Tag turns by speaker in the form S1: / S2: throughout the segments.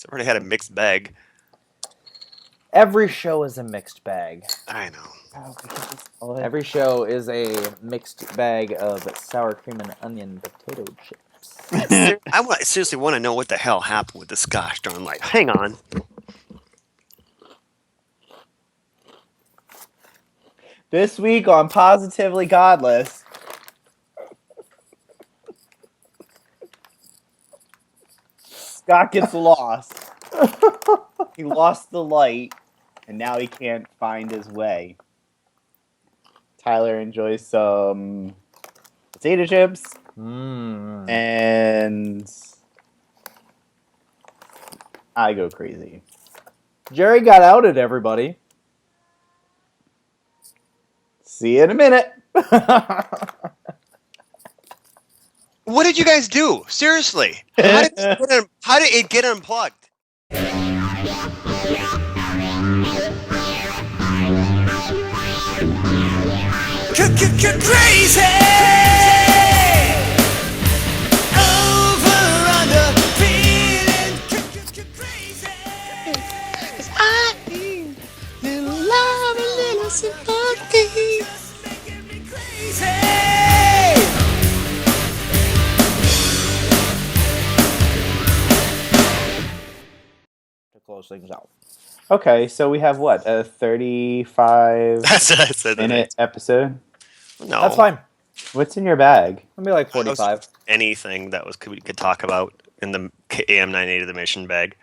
S1: It's already had a mixed bag.
S2: Every show is a mixed bag.
S1: I know.
S2: Every show is a mixed bag of sour cream and onion potato chips.
S1: I seriously want to know what the hell happened with this gosh darn light. Hang on.
S3: This week on Positively Godless. Scott gets lost. He lost the light, and now he can't find his way. Tyler enjoys some potato chips, and I go crazy.
S2: Jerry got outed, everybody.
S3: See you in a minute.
S1: What did you guys do? Seriously. How did it get unplugged?
S4: Crazy! Over, under, feeling crazy! 'Cause I need little love, a little sympathy. Just making me crazy!
S2: To close things out.
S3: Okay, so we have what, a 35-minute episode?
S1: No.
S2: That's fine.
S3: What's in your bag?
S2: It'll be like 45.
S1: Anything that we could talk about in the AM 980 the mission bag.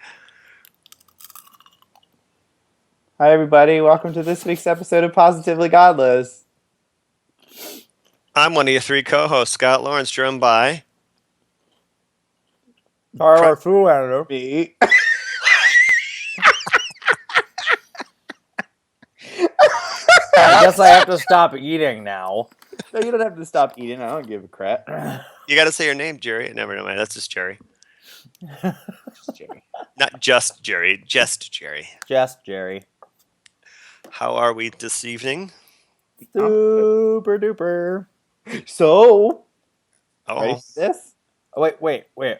S3: Hi, everybody. Welcome to this week's episode of Positively Godless.
S1: I'm one of your three co-hosts, Scott Lawrence, joined by...
S2: Our food editor.
S3: Me.
S2: I guess I have to stop eating now.
S3: No, you don't have to stop eating. I don't give a crap.
S1: You got to say your name, Jerry. Never mind. That's just Jerry.
S3: Just Jerry.
S1: Not just Jerry, just Jerry.
S2: Just Jerry.
S1: How are we this evening?
S2: Super duper.
S3: So, ready
S1: Oh,
S3: for this?
S2: Oh, wait.
S1: we're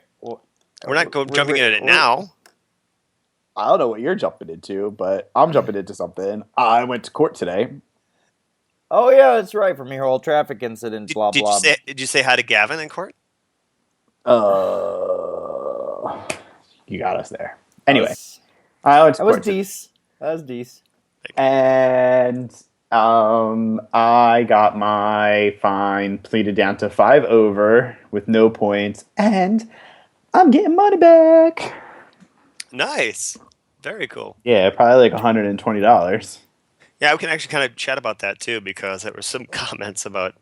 S1: not jumping into it now.
S3: I don't know what you're jumping into, but I'm jumping into something. I went to court today.
S2: Oh, yeah, that's right. From your whole traffic incident, blah, blah.
S1: Did you say hi to Gavin in court?
S3: You got us there. Anyway, I went to
S2: That was
S3: court today.
S2: decent.
S3: And I got my fine pleaded down to 5 over with no points, and I'm getting money back.
S1: Nice. Very cool.
S3: Yeah, probably like $120.
S1: Yeah, we can actually kind of chat about that too, because there were some comments about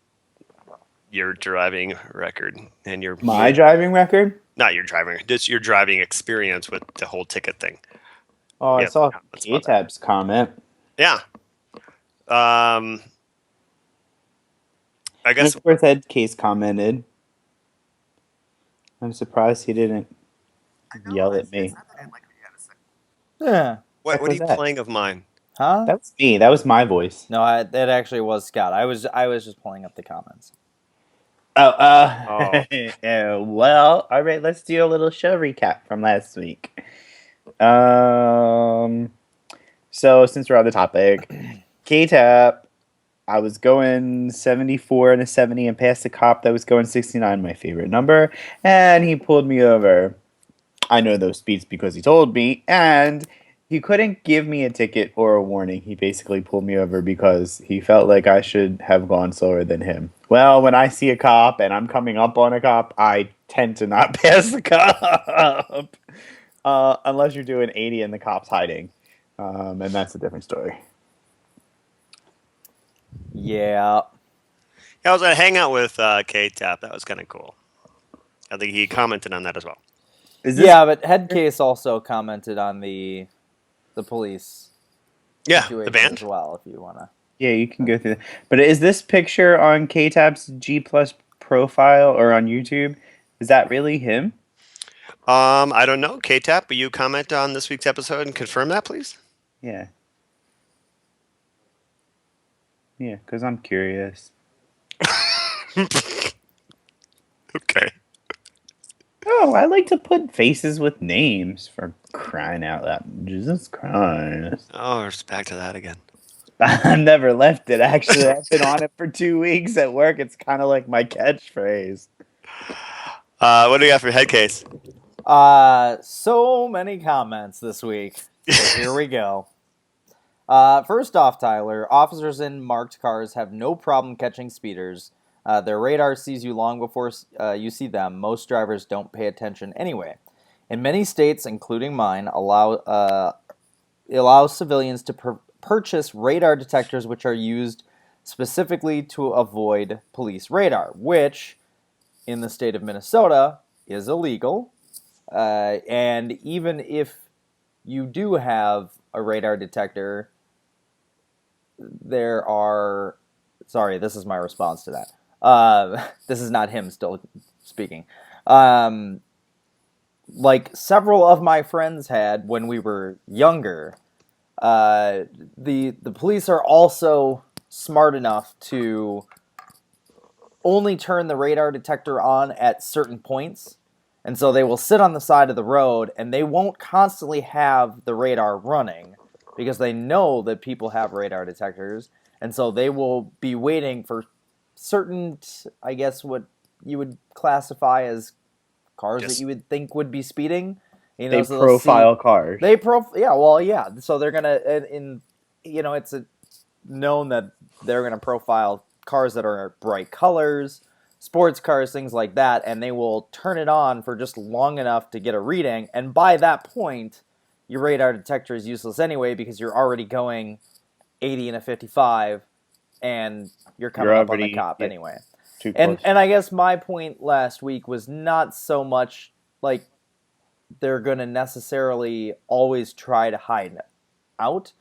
S1: your driving record and
S3: My driving record?
S1: not your driving, just your driving experience with the whole ticket thing.
S3: Oh, I
S1: Yeah,
S3: saw
S1: comments about
S3: K-Tab's comment.
S1: Yeah. I guess
S3: Wentworth Ed Case commented. I'm surprised he didn't yell at me.
S2: Yeah.
S1: what are
S3: was
S1: you
S3: that?
S1: playing of mine?
S2: Huh?
S3: That was me. That was my voice.
S2: No, that actually was Scott. I was just pulling up the comments.
S3: Oh, well, all right, let's do a little show recap from last week. So since we're on the topic, K-Tap, I was going 74 and a 70 and passed a cop that was going 69, my favorite number, and he pulled me over. I know those speeds because he told me, and he couldn't give me a ticket or a warning. He basically pulled me over because he felt like I should have gone slower than him. Well, when I see a cop and I'm coming up on a cop, I tend to not pass the cop. Unless you're doing 80 and the cop's hiding. And that's a different story.
S2: Yeah.
S1: I was at a hangout with K-Tap. That was kind of cool. I think he commented on that as well.
S2: Yeah, but Headcase also commented on the police
S1: Yeah,
S2: situation
S1: the band.
S2: as well, if you want to.
S3: Yeah, you can go through that. But is this picture on K-Tap's G Plus profile or on YouTube? Is that really him?
S1: I don't know. K-Tap, will you comment on this week's episode and confirm that, please?
S3: Yeah. Yeah, because I'm curious.
S1: Okay.
S3: Oh, I like to put faces with names for crying out loud. Jesus Christ.
S1: Oh, it's back to that again.
S3: I've never left it, actually. I've been on it for 2 weeks at work. It's kind of like my catchphrase.
S1: What do you got for head case?
S2: So many comments this week. So here we go. First off, Tyler, officers in marked cars have no problem catching speeders. Their radar sees you long before you see them. Most drivers don't pay attention anyway. In many states, including mine, allow civilians to purchase radar detectors which are used specifically to avoid police radar, which, in the state of Minnesota, is illegal. And even if you do have a radar detector, there are... Sorry, this is my response to that. This is not him still speaking. Like several of my friends had when we were younger, the police are also smart enough to only turn the radar detector on at certain points. And so they will sit on the side of the road and they won't constantly have the radar running because they know that people have radar detectors. And so they will be waiting for certain, I guess, what you would classify as cars that you would think would be speeding. You know,
S3: They
S2: so
S3: profile cars.
S2: Yeah. So they're gonna, it's known that they're gonna profile cars that are bright colors, sports cars, things like that, and they will turn it on for just long enough to get a reading. And by that point, your radar detector is useless anyway because you're already going 80 and a 55, and you're coming up on the cop anyway. And I guess my point last week was not so much like they're going to necessarily always try to hide out.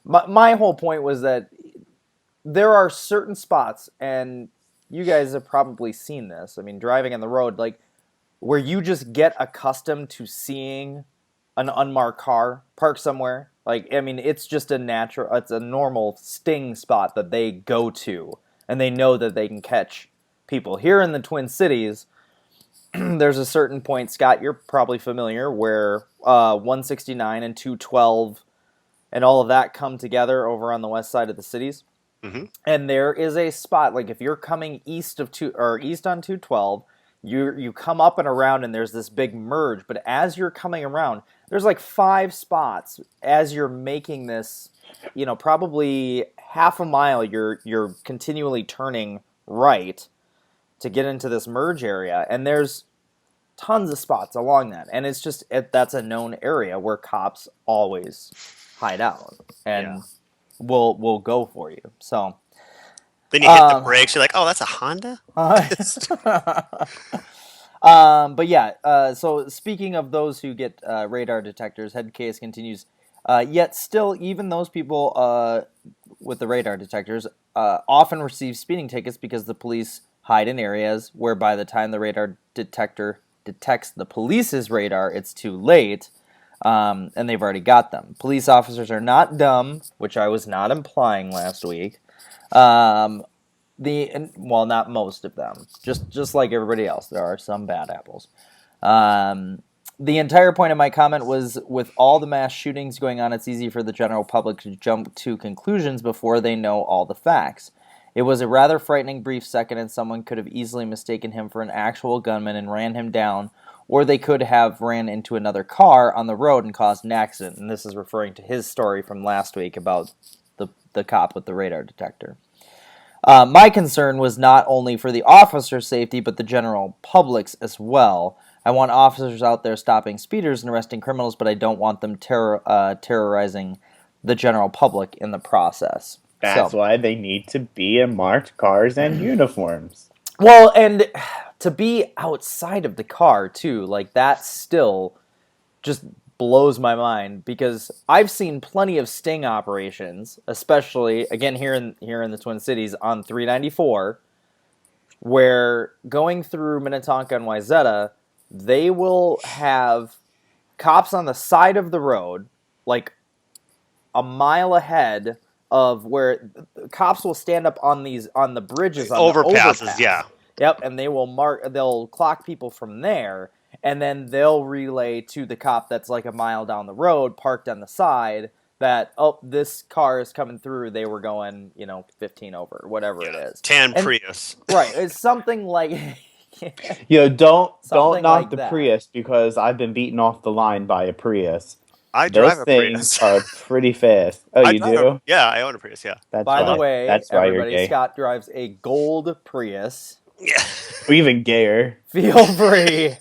S2: My whole point was that there are certain spots, and you guys have probably seen this. I mean, driving on the road, like where you just get accustomed to seeing an unmarked car parked somewhere. Like, I mean, it's just it's a normal sting spot that they go to, and they know that they can catch people. Here in the Twin Cities, there's a certain point, Scott, you're probably familiar, where 169 and 212 and all of that come together over on the west side of the cities.
S1: Mm-hmm.
S2: And there is a spot, like if you're coming east on 212, you come up and around and there's this big merge, but as you're coming around, there's like 5 spots as you're making this, probably half a mile, you're continually turning right to get into this merge area, and there's tons of spots along that, and it's just that's a known area where cops always hide out and will go for you. So
S1: then you hit the brakes, you're like, oh, that's a Honda?
S2: But yeah, so speaking of those who get radar detectors, head case continues. Yet still, even those people with the radar detectors often receive speeding tickets because the police hide in areas where by the time the radar detector detects the police's radar, it's too late, and they've already got them. Police officers are not dumb, which I was not implying last week. Well, not most of them. Just like everybody else, there are some bad apples. The entire point of my comment was, with all the mass shootings going on, it's easy for the general public to jump to conclusions before they know all the facts. It was a rather frightening brief second, and someone could have easily mistaken him for an actual gunman and ran him down, or they could have ran into another car on the road and caused an accident. And this is referring to his story from last week about the cop with the radar detector. My concern was not only for the officer's safety, but the general public's as well. I want officers out there stopping speeders and arresting criminals, but I don't want them terrorizing the general public in the process.
S3: That's why they need to be in marked cars and uniforms.
S2: Well, and to be outside of the car, too, like that still just blows my mind, because I've seen plenty of sting operations, especially, again, here in the Twin Cities on 394, where going through Minnetonka and Wayzata, they will have cops on the side of the road, like a mile ahead of where cops will stand up on the bridges, on
S1: overpasses,
S2: the overpass.
S1: yeah.
S2: Yep, and they'll clock people from there, and then they'll relay to the cop that's like a mile down the road, parked on the side, that, oh, this car is coming through. They were going, 15 over, whatever it is.
S1: Tan
S2: And-
S1: Prius.
S2: Right. It's something like...
S3: Don't
S2: Something
S3: knock
S2: like
S3: the
S2: that.
S3: Prius because I've been beaten off the line by a Prius.
S1: I
S3: Those
S1: drive a
S3: things
S1: Prius.
S3: are pretty fast. Oh,
S1: I
S3: you
S1: drive
S3: do?
S1: Yeah, I own a Prius. Yeah.
S3: That's
S2: By the
S3: why.
S2: way,
S3: That's why you're
S2: everybody,
S3: gay.
S2: Scott drives a gold Prius.
S1: Yeah.
S3: Or even gayer.
S2: Feel free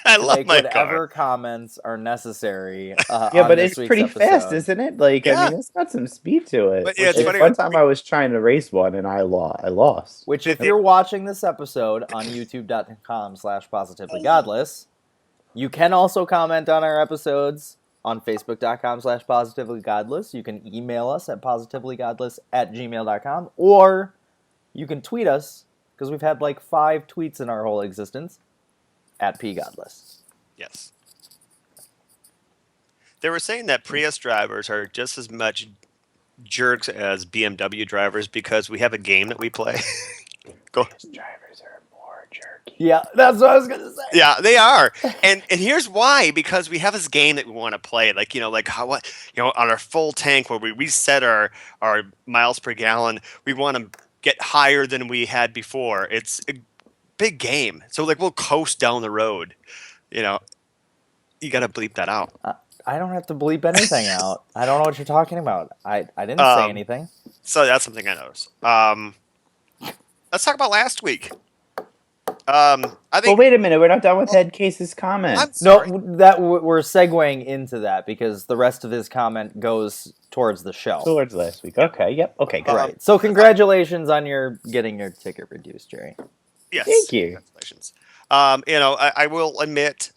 S1: I
S2: to
S1: love
S2: make
S1: my
S2: whatever
S1: car.
S2: comments are necessary.
S3: Yeah,
S2: on
S3: but
S2: this
S3: it's
S2: week's
S3: pretty
S2: episode.
S3: fast, isn't it? Like,
S1: Yeah.
S3: I mean, it's got some speed to it.
S1: But, yeah, it's
S3: Like,
S1: funny,
S3: one time I was trying to race one and I lost.
S2: Which, if
S1: They-
S2: you're watching this episode on youtube.com/positivelygodless, you can also comment on our episodes on facebook.com/positivelygodless. You can email us at positivelygodless@gmail.com, or you can tweet us, because we've had like 5 tweets in our whole existence, at pgodless.
S1: Yes. They were saying that Prius drivers are just as much jerks as BMW drivers because we have a game that we play. Go.
S3: Drivers are more jerky.
S2: Yeah, that's what I was gonna say.
S1: Yeah, they are, and here's why: because we have this game that we want to play, like on our full tank where we reset our miles per gallon. We want to get higher than we had before. It's a big game, so like we'll coast down the road. You got to bleep that out.
S2: I don't have to bleep anything out. I don't know what you're talking about. I didn't say anything.
S1: So that's something I noticed. Let's talk about last week. I
S3: Well,
S1: think.
S3: wait a minute. We're not done with Head Case's comment.
S1: I'm
S2: No,
S1: sorry.
S2: we're segueing into that because the rest of his comment goes towards the show.
S3: Towards last week. Okay. Yep. Okay. Good.
S2: Right. So congratulations on getting your ticket reduced, Jerry.
S1: Yes.
S3: Thank you.
S1: Congratulations. I will admit,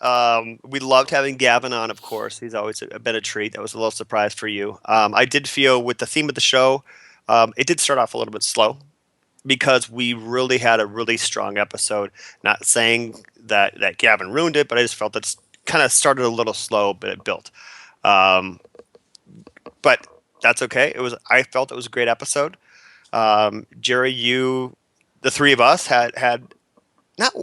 S1: we loved having Gavin on, of course. He's always been a treat. That was a little surprise for you. I did feel with the theme of the show, it did start off a little bit slow because we really had a really strong episode. Not saying that Gavin ruined it, but I just felt that kind of started a little slow, but it built. But that's okay. I felt it was a great episode. Jerry, the three of us had not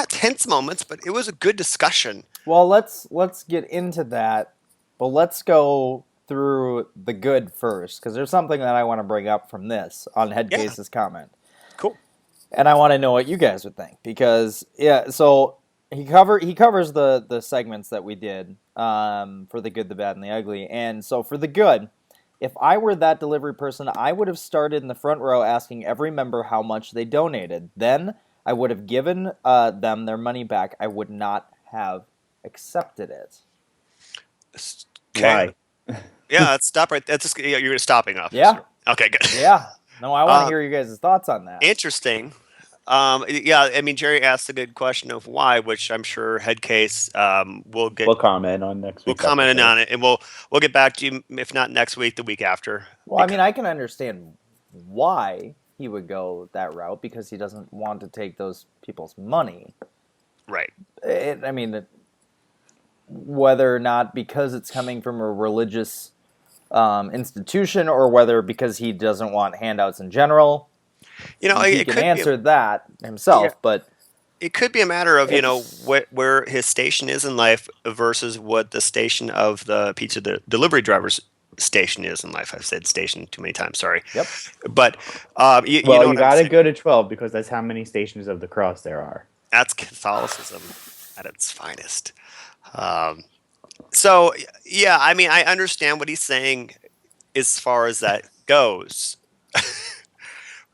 S1: tense moments, but it was a good discussion.
S2: Well, let's get into that, but let's go through the good first, because there's something that I want to bring up from this on Headcase's comment.
S1: Cool.
S2: And I want to know what you guys would think, because so he covers the segments that we did for the good, the bad, and the ugly. And so for the good, if I were that delivery person, I would have started in the front row asking every member how much they donated. Then I would have given them their money back. I would not have accepted it.
S1: Okay. Yeah, let's stop right. That's just you're stopping off.
S2: Yeah.
S1: Okay, good.
S2: Yeah. No, I want to hear you guys' thoughts on that.
S1: Interesting. Yeah, I mean, Jerry asked a good question of why, which I'm sure Headcase
S3: We'll comment on next week.
S1: We'll comment on it, and we'll get back to you if not next week, the week after.
S2: Well, I mean, I can understand why he would go that route, because he doesn't want to take those people's money.
S1: Right.
S2: Whether or not because it's coming from a religious institution, or whether because he doesn't want handouts in general, he can answer that himself.
S1: Yeah.
S2: But
S1: it could be a matter of where his station is in life versus what the station of the pizza delivery driver's station is in life. I've said station too many times. Sorry.
S2: Yep.
S1: But you
S3: got to go to 12 because that's how many stations of the cross there are.
S1: That's Catholicism at its finest. So yeah, I mean, I understand what he's saying as far as that goes,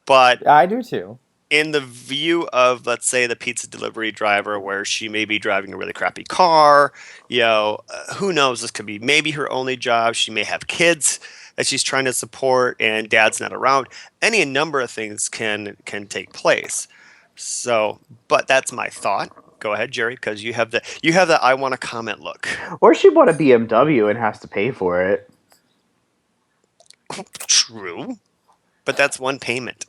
S1: but
S2: I do too.
S1: In the view of, let's say, the pizza delivery driver, where she may be driving a really crappy car, who knows? This could be maybe her only job. She may have kids that she's trying to support, and dad's not around. Any number of things can take place. So, but that's my thought. Go ahead, Jerry, because you have the I want to comment look.
S3: Or she bought a BMW and has to pay for it.
S1: True, but that's one payment.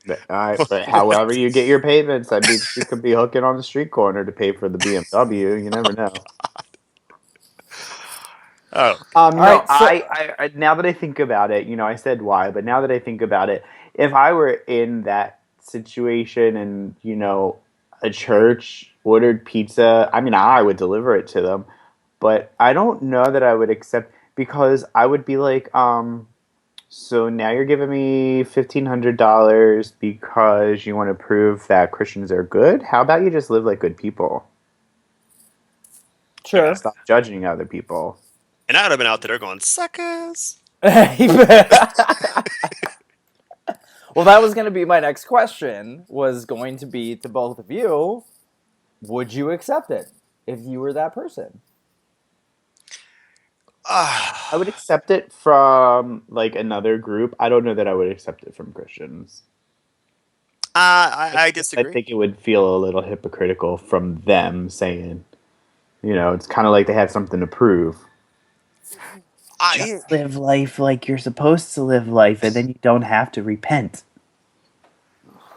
S3: But however you get your payments, I mean, she could be hooking on the street corner to pay for the BMW. You never know.
S1: Oh,
S3: I now that I think about it, I said why, but now that I think about it, if I were in that situation and a church ordered pizza, I mean, I would deliver it to them, but I don't know that I would accept because I would be like, so now you're giving me $1,500 because you want to prove that Christians are good? How about you just live like good people?
S2: Sure.
S3: Stop judging other people.
S1: And I would have been out there going, suckers.
S2: Well, that was going to be my next question, was going to be to both of you, would you accept it if you were that person?
S3: I would accept it from like another group. I don't know that I would accept it from Christians.
S1: I
S3: I
S1: disagree.
S3: think it would feel a little hypocritical from them saying, it's kind of like they have something to prove. Just live life like you're supposed to live life, and then you don't have to repent.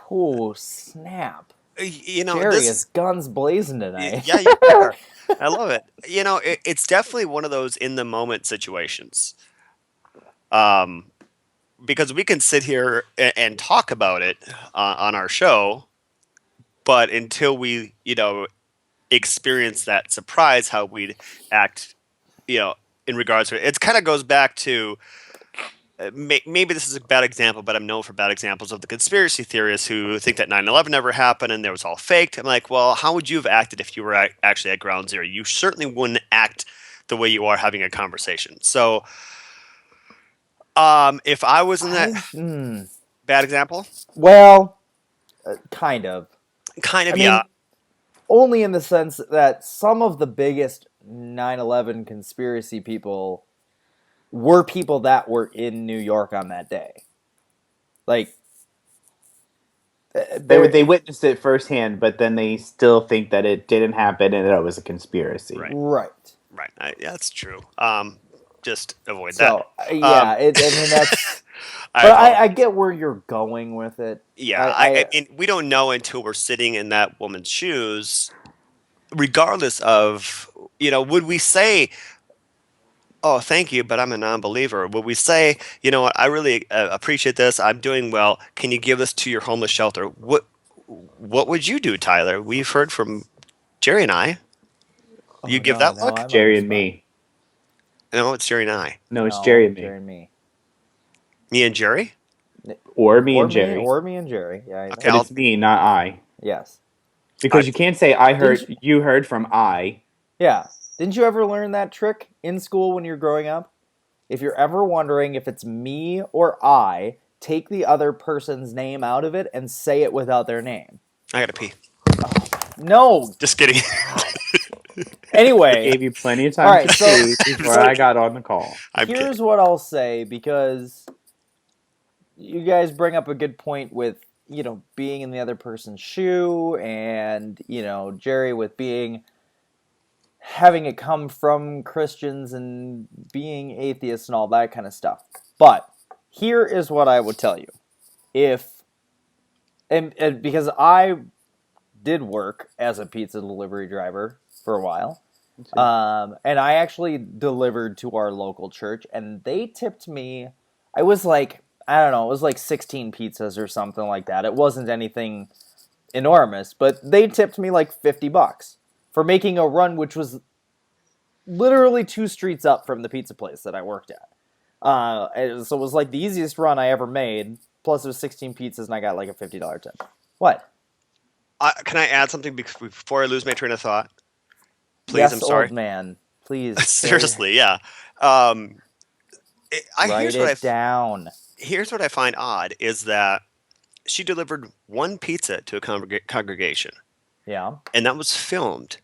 S2: Oh, snap. Jerry
S1: this
S2: is guns blazing tonight.
S1: Yeah, you are. I love it. It's definitely one of those in the moment situations. Because we can sit here and talk about it on our show, but until we, experience that surprise, how we'd act, in regards to it, it kind of goes back to maybe this is a bad example, but I'm known for bad examples of the conspiracy theorists who think that 9/11 never happened and there was all faked. I'm like, well, how would you have acted if you were actually at ground zero? You certainly wouldn't act the way you are having a conversation. So, if I was in that bad example,
S2: well, kind of.
S1: kind of,
S2: I mean,
S1: yeah.
S2: Only in the sense that some of the biggest 9/11 conspiracy people were people that were in New York on that day. Like,
S3: they witnessed it firsthand, but then they still think that it didn't happen and that it was a conspiracy.
S2: Right.
S1: Yeah, that's true. Just avoid
S2: so,
S1: that.
S2: Yeah, I mean that's. I get where you're going with it.
S1: Yeah, and we don't know until we're sitting in that woman's shoes, regardless of, would we say, oh, thank you, but I'm a non-believer? Would we say, you know what, I really appreciate this. I'm doing well. Can you give this to your homeless shelter? What would you do, Tyler? We've heard from Jerry and I. You give that look?
S3: Jerry and me.
S1: No, it's Jerry and I.
S3: No, it's Jerry and me.
S2: Jerry and me.
S1: Me and Jerry?
S3: Or me and Jerry.
S2: Or me and Jerry. Yeah.
S3: Okay, but it's me, not I.
S2: Yes.
S3: Because you can't say I heard, you heard from I.
S2: Yeah. Didn't you ever learn that trick in school when you were growing up? If you're ever wondering if it's me or I, take the other person's name out of it and say it without their name.
S1: I gotta pee.
S2: No.
S1: Just kidding.
S2: Anyway.
S3: I gave you plenty of time to pee before I got on the call.
S2: Here's what I'll say, because you guys bring up a good point with, being in the other person's shoe, and, Jerry with having it come from Christians and being atheists and all that kind of stuff. But here is what I would tell you. And because I did work as a pizza delivery driver for a while, and I actually delivered to our local church, and they tipped me, I was like, I don't know, it was like 16 pizzas or something like that. It wasn't anything enormous, but they tipped me like $50 for making a run, which was literally 2 streets up from the pizza place that I worked at. So it was like the easiest run I ever made, plus it was 16 pizzas, and I got like a $50 tip. What?
S1: Can I add something before I lose my train of thought? Please,
S2: yes,
S1: I'm sorry.
S2: Old man. Please.
S1: Seriously, yeah.
S2: Write it down.
S1: Here's what I find odd is that she delivered one pizza to a congregation.
S2: Yeah.
S1: And that was filmed.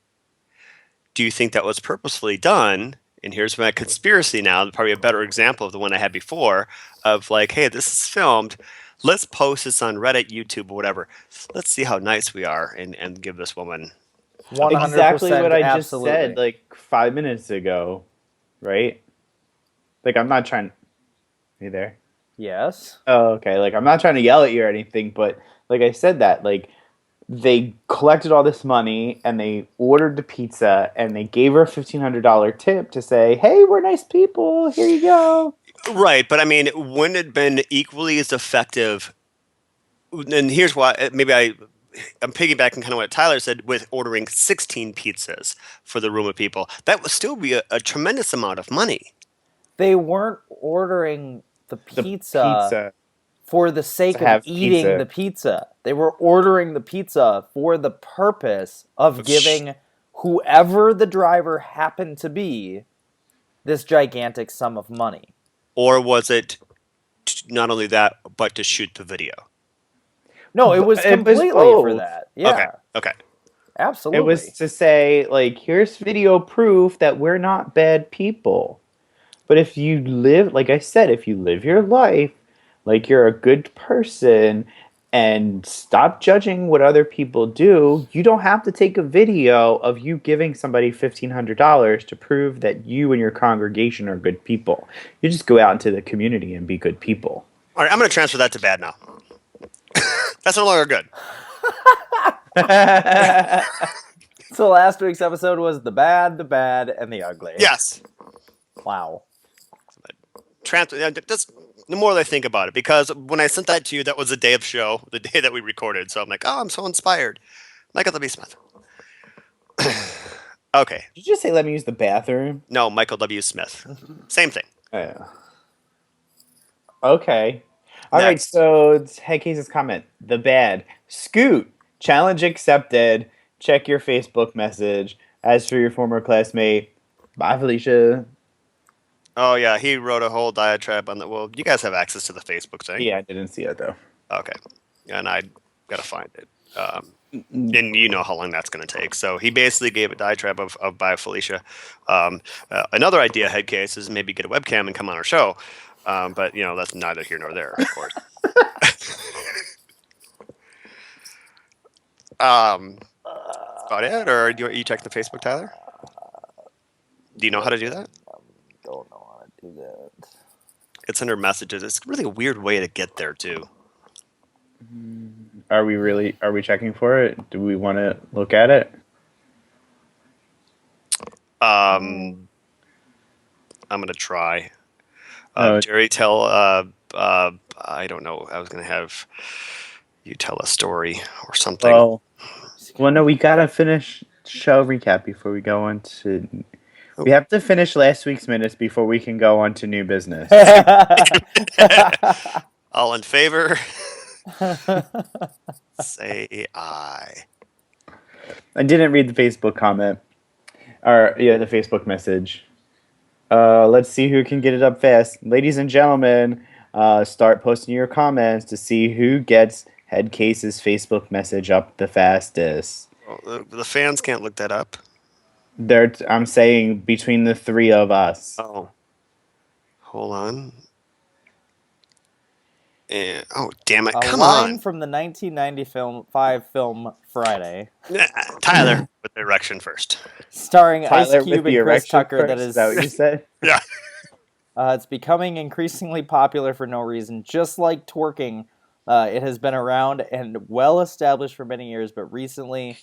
S1: Do you think that was purposefully done? And here's my conspiracy now, probably a better example of the one I had before, of like, hey, this is filmed. Let's post this on Reddit, YouTube, or whatever. Let's see how nice we are and give this woman
S2: 100%
S3: exactly what I just
S2: absolutely.
S3: said like 5 minutes ago, right? Like, I'm not trying. Are you there?
S2: Yes.
S3: Oh, okay. Like, I'm not trying to yell at you or anything, but like I said that, like, they collected all this money and they ordered the pizza and they gave her a $1,500 tip to say, hey, we're nice people. Here you go.
S1: Right. But I mean, wouldn't it have been equally as effective? And here's why. Maybe I I'm piggybacking kind of what Tyler said with ordering 16 pizzas for the room of people. That would still be a tremendous amount of money.
S2: They weren't ordering the
S3: The
S2: pizza
S3: pizza
S2: for the sake
S3: to
S2: of
S3: have
S2: eating
S3: pizza.
S2: the pizza. They were ordering the pizza for the purpose of giving whoever the driver happened to be this gigantic sum of money.
S1: Or was it not only that, but to shoot the video?
S2: No, it was
S3: It was
S2: completely for
S3: both.
S2: that.
S1: Okay.
S2: Yeah,
S1: Okay.
S2: absolutely.
S3: It was to say, like, here's video proof that we're not bad people. But if you live, like I said, if you live your life like you're a good person and stop judging what other people do, you don't have to take a video of you giving somebody $1,500 to prove that you and your congregation are good people. You just go out into the community and be good people.
S1: All right, I'm going to transfer that to bad now. That's no longer good.
S2: So last week's episode was the bad, and the ugly.
S1: Yes.
S2: Wow.
S1: Just the more that I think about it, because when I sent that to you, that was the day of show, the day that we recorded. So I'm like, oh, I'm so inspired. Michael W. Smith. Okay.
S3: Did you just say let me use the bathroom?
S1: No, Michael W. Smith. Same thing.
S3: Yeah. Okay. All right.
S1: Next.
S3: So Head Case's comment. The bad. Scoot. Challenge accepted. Check your Facebook message. As for your former classmate, bye, Felicia.
S1: Oh, yeah. He wrote a whole diatribe on the. Well, you guys have access to the Facebook thing.
S3: Yeah, I didn't see it, though.
S1: Okay. And I got to find it. And you know how long that's going to take. So he basically gave a diatribe of bye, Felicia. Another idea, Head Case, is maybe get a webcam and come on our show. But, that's neither here nor there, of course. About it? Or you check the Facebook, Tyler? Do you know how to do that?
S2: Don't know how to do that.
S1: It's under messages. It's really a weird way to get there, too.
S3: Are we checking for it? Do we want to look at it?
S1: I'm going to try.
S3: Oh.
S1: Jerry, tell, I don't know. I was going to have you tell a story or something.
S3: Well, no, we got to finish show recap before we go on to... We have to finish last week's minutes before we can go on to new business.
S1: All in favor? Say aye.
S3: I didn't read the Facebook comment. The Facebook message. Let's see who can get it up fast. Ladies and gentlemen, start posting your comments to see who gets Head Case's Facebook message up the fastest.
S1: Well, the fans can't look that up.
S3: I'm saying between the three of us.
S1: Oh. Hold on. And, oh, damn it. Come on.
S2: From the 1995 film Friday.
S1: Tyler with the erection first.
S2: Starring
S3: Tyler
S2: Ice Cube
S3: with the
S2: and Chris
S3: erection
S2: Tucker.
S3: first? Is that what you said?
S1: Yeah.
S2: It's becoming increasingly popular for no reason. Just like twerking, it has been around and well established for many years, but recently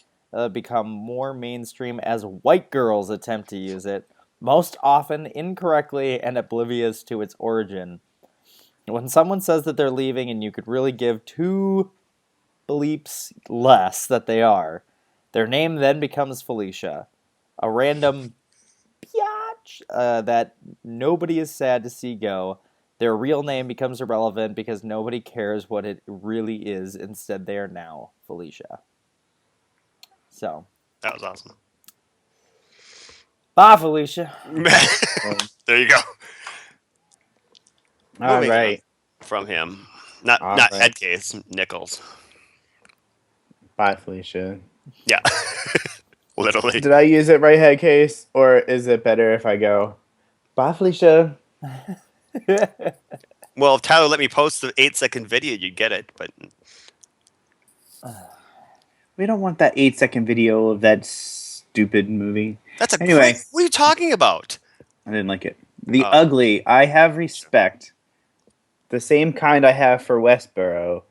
S2: become more mainstream as white girls attempt to use it, most often incorrectly and oblivious to its origin. When someone says that they're leaving and you could really give two bleeps less that they are, their name then becomes Felicia, a random biatch that nobody is sad to see go. Their real name becomes irrelevant because nobody cares what it really is. Instead, they are now Felicia. So.
S1: That was awesome.
S2: Bye, Felicia.
S1: There you go.
S3: All
S1: Moving
S3: right.
S1: on from him. Not
S3: right.
S1: Head Case, Nichols.
S3: Bye, Felicia.
S1: Yeah. Literally.
S3: Did I use it right, Head Case? Or is it better if I go, bye, Felicia?
S1: Well, if Tyler let me post the 8-second video, you'd get it, but...
S3: We don't want that 8-second video of that stupid movie.
S1: That's a
S3: Anyway.
S1: great... What are you talking about?
S3: I didn't like it. The ugly. I have respect. The same kind I have for Westboro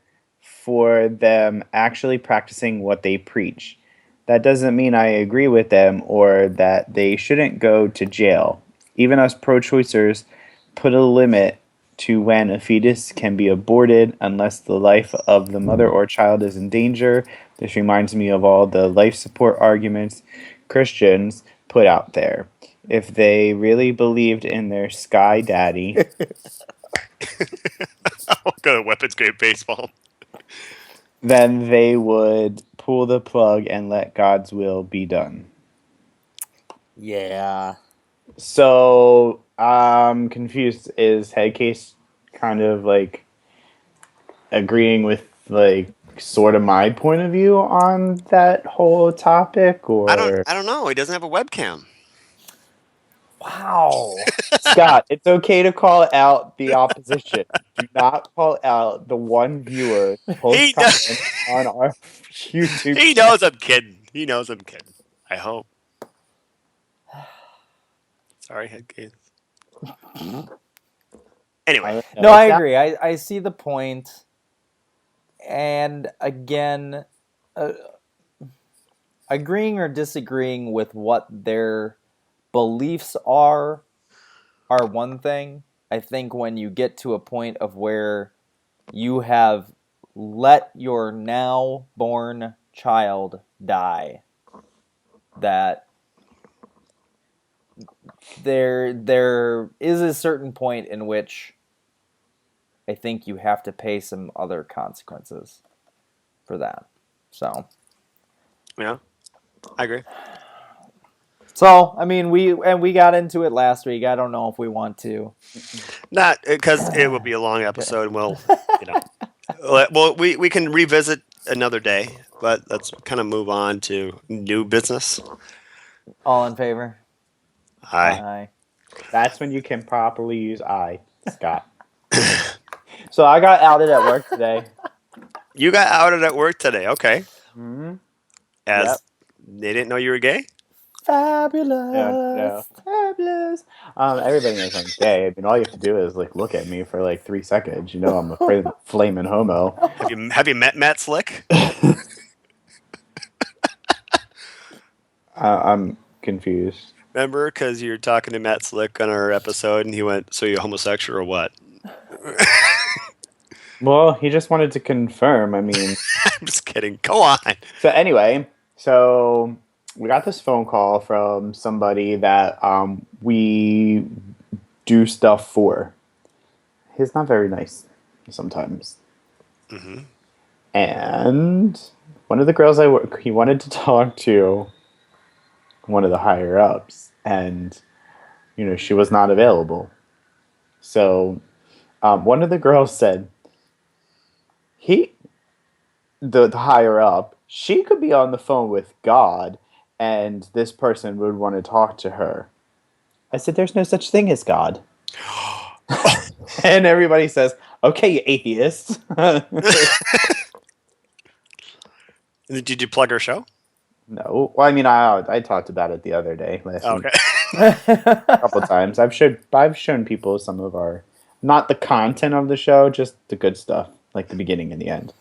S3: for them actually practicing what they preach. That doesn't mean I agree with them or that they shouldn't go to jail. Even us pro-choicers put a limit to when a fetus can be aborted unless the life of the mother or child is in danger. This reminds me of all the life support arguments Christians put out there. If they really believed in their sky daddy,
S1: I'll go to weapons grade baseball.
S3: then they would pull the plug and let God's will be done.
S2: Yeah.
S3: So I'm confused. Is Headcase kind of like agreeing with like sort of my point of view on that whole topic, or
S1: I don't know. He doesn't have a webcam.
S2: Wow.
S3: Scott? It's okay to call out the opposition. Do not call out the one viewer who
S1: He
S3: posts
S1: does.
S3: comments on our YouTube.
S1: He knows I'm kidding. He knows I'm kidding. I hope. Sorry, Headcase. Anyway,
S2: No, I agree. I see the point. And again, agreeing or disagreeing with what their beliefs are one thing. I think when you get to a point of where you have let your now born child die, that there is a certain point in which I think you have to pay some other consequences for that. So
S1: yeah, I agree.
S2: So, I mean, we got into it last week. I don't know if we want to.
S1: Not because it will be a long episode. And we'll, you know, well, we can revisit another day, but let's kind of move on to new business.
S2: All in favor?
S1: Hi.
S2: Aye.
S3: That's when you can properly use I, Scott. So I got outed at work today.
S1: You got outed at work today. Okay.
S3: Mm-hmm.
S1: As
S3: Yep.
S1: they didn't know you were gay.
S2: Fabulous.
S3: Yeah. Fabulous. Everybody knows I'm gay. I mean, all you have to do is like look at me for like 3 seconds. You know, I'm a flaming homo.
S1: Have you met Matt Slick?
S3: I'm confused.
S1: Remember, because you're talking to Matt Slick on our episode, and he went, "So you're homosexual or what?"
S3: Well, he just wanted to confirm. I mean,
S1: I'm just kidding. Go on.
S3: so anyway, so we got this phone call from somebody that we do stuff for. He's not very nice sometimes.
S1: Mm-hmm.
S3: And one of the girls I work, he wanted to talk to one of the higher ups, and you know she was not available. So one of the girls said, the higher up, she could be on the phone with God, and this person would want to talk to her. I said, "There's no such thing as God." And everybody says, "Okay, you atheist."
S1: Did you plug her show?
S3: No, well, I mean, I talked about it the other day last week.
S1: Okay.
S3: A couple times. I've shown people some of our, not the content of the show, just the good stuff, like the beginning and the end.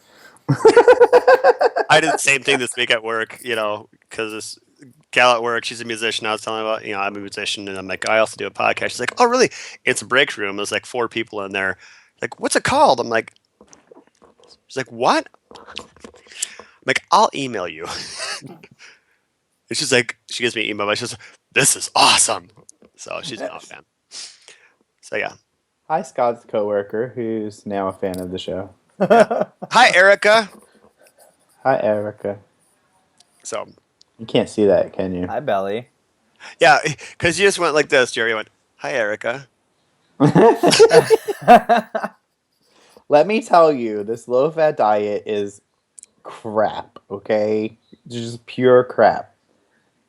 S1: I did the same thing this week at work, you know, because this gal at work, she's a musician. I was telling her about, you know, I'm a musician, and I'm like, I also do a podcast. She's like, oh, really? It's a break room. There's like 4 people in there. Like, what's it called? I'm like, she's like, what? I'm like, I'll email you. And she's like, she gives me an email. But she says, this is awesome. So she's now a fan. So yeah.
S3: Hi, Scott's coworker, who's now a fan of the show.
S1: Hi, Erica.
S3: Hi, Erica.
S1: So
S3: You can't see that, can you?
S2: Hi, Belly.
S1: yeah, because you just went like this, Jerry. You went, hi, Erica.
S3: Let me tell you, this low-fat diet is crap, okay? Just pure crap.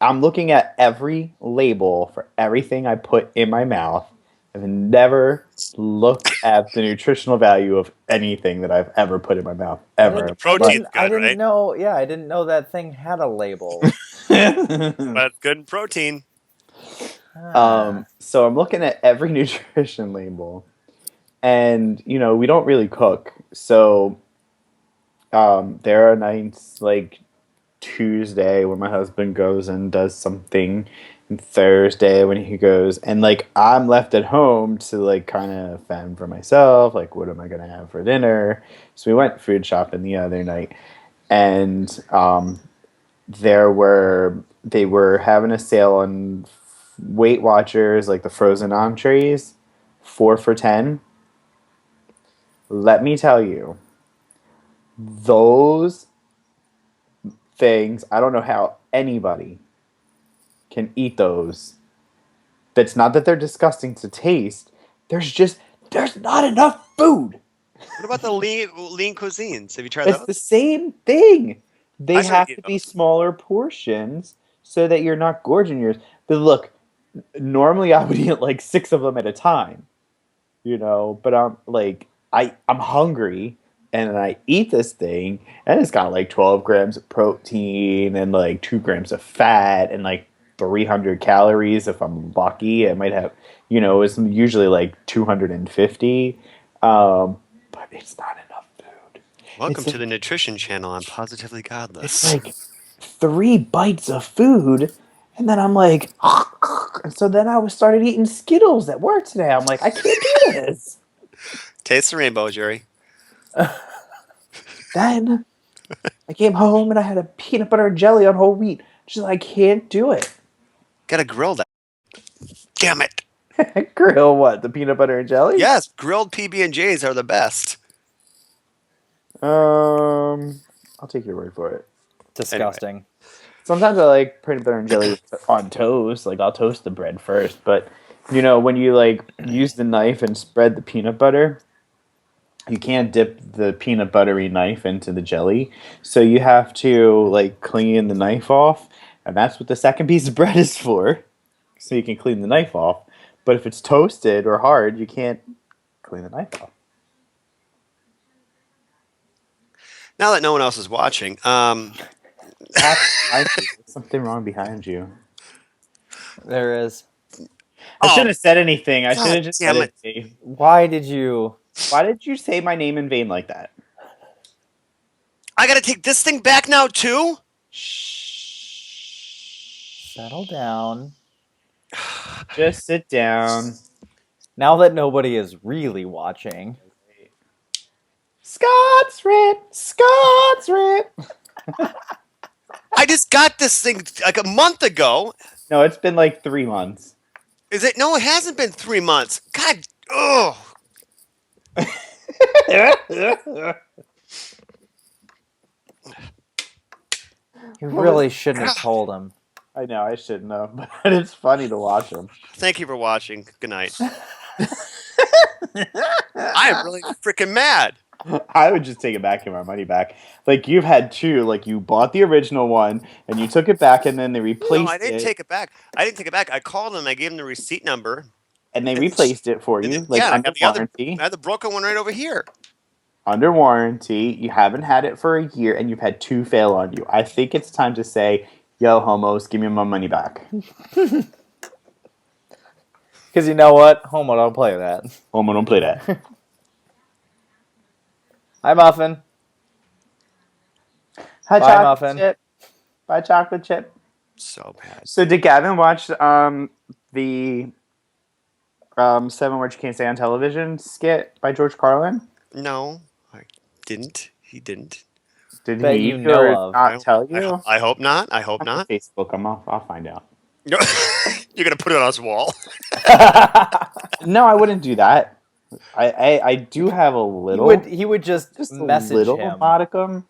S3: I'm looking at every label for everything I put in my mouth. I've never looked at the nutritional value of anything that I've ever put in my mouth, ever.
S1: The protein's
S2: I
S1: good,
S2: didn't
S1: right?
S2: know. Yeah, I didn't know that thing had a label.
S1: But it's good in protein.
S3: So I'm looking at every nutrition label, and you know we don't really cook. So there are nights like Tuesday when my husband goes and does something, and Thursday when he goes, and like I'm left at home to like kind of fend for myself. Like, what am I gonna have for dinner? So we went food shopping the other night, and they were having a sale on Weight Watchers, like the frozen entrees, 4 for $10. Let me tell you, those things, I don't know how anybody can eat those. It's not that they're disgusting to taste. There's not enough food.
S1: What about the lean cuisines? Have you tried
S3: It's
S1: those?
S3: the same thing. They
S1: I started
S3: have to
S1: eating
S3: be
S1: those.
S3: smaller portions so that you're not gorging yours. But look, normally I would eat like 6 of them at a time, but I'm like I'm hungry and I eat this thing and it's got like 12 grams of protein and like 2 grams of fat and like 300 calories if I'm lucky. It might have, it's usually like 250. But it's not enough food.
S1: Welcome
S3: It's
S1: to
S3: like
S1: the nutrition channel on Positively
S3: it's
S1: Godless.
S3: like 3 bites of food, and then I'm like, and so then I started eating Skittles at work today. I'm like, I can't do this.
S1: Taste the rainbow, Jerry.
S3: Then I came home and I had a peanut butter and jelly on whole wheat. Just like, I can't do it.
S1: Gotta grill that. Damn it.
S3: Grill what? The peanut butter and jelly?
S1: Yes, grilled PB&Js are the best.
S3: I'll take your word for it.
S2: Disgusting.
S3: Sometimes I like peanut butter and jelly on toast. Like I'll toast the bread first, but when you like use the knife and spread the peanut butter, you can't dip the peanut buttery knife into the jelly. So you have to like clean the knife off, and that's what the second piece of bread is for. So you can clean the knife off. But if it's toasted or hard, you can't clean the knife off.
S1: Now that no one else is watching,
S3: There's something wrong behind you.
S2: There is.
S3: I shouldn't have said anything. I should
S1: God
S3: have just
S1: damn
S3: said
S1: it.
S3: it.
S2: Why did you?
S3: Why did you say my name in vain like that?
S1: I gotta take this thing back now too?
S2: Settle down.
S3: Just sit down.
S2: Now that nobody is really watching.
S3: Scott's rip. Scott's rip.
S1: I just got this thing like a month ago.
S3: No, it's been like 3 months.
S1: Is it? No, it hasn't been 3 months. God, oh.
S2: You really shouldn't have told him.
S3: I know, I shouldn't have, but it's funny to watch them.
S1: Thank you for watching. Good night. I am really freaking mad.
S3: I would just take it back and my money back. Like you've had 2, like you bought the original one and you took it back and then they replaced it.
S1: No, I didn't take it back. I called them. I gave them the receipt number.
S3: And they replaced it for you, like under warranty.
S1: I had the broken one right over here.
S3: Under warranty, you haven't had it for a year, and you've had 2 fail on you. I think it's time to say, yo, homos, give me my money back.
S2: Because you know what? Homo don't play that.
S3: Homo, don't play that.
S2: Hi, Muffin.
S3: Hi,
S2: Bye,
S3: chocolate
S2: Muffin.
S3: chip. Bye, chocolate chip.
S1: So bad.
S3: So did Gavin watch the 7 Words You Can't Say on Television skit by George Carlin?
S1: No, I didn't. He didn't.
S3: Did
S2: That
S3: he
S2: you know
S3: or
S2: of.
S3: not tell you?
S1: I hope not. I hope
S3: On
S1: not.
S3: Facebook, I'll find out.
S1: You're gonna put it on his wall.
S3: No, I wouldn't do that. I do have a little.
S2: He would just
S3: a
S2: message
S3: little
S2: him.
S3: modicum.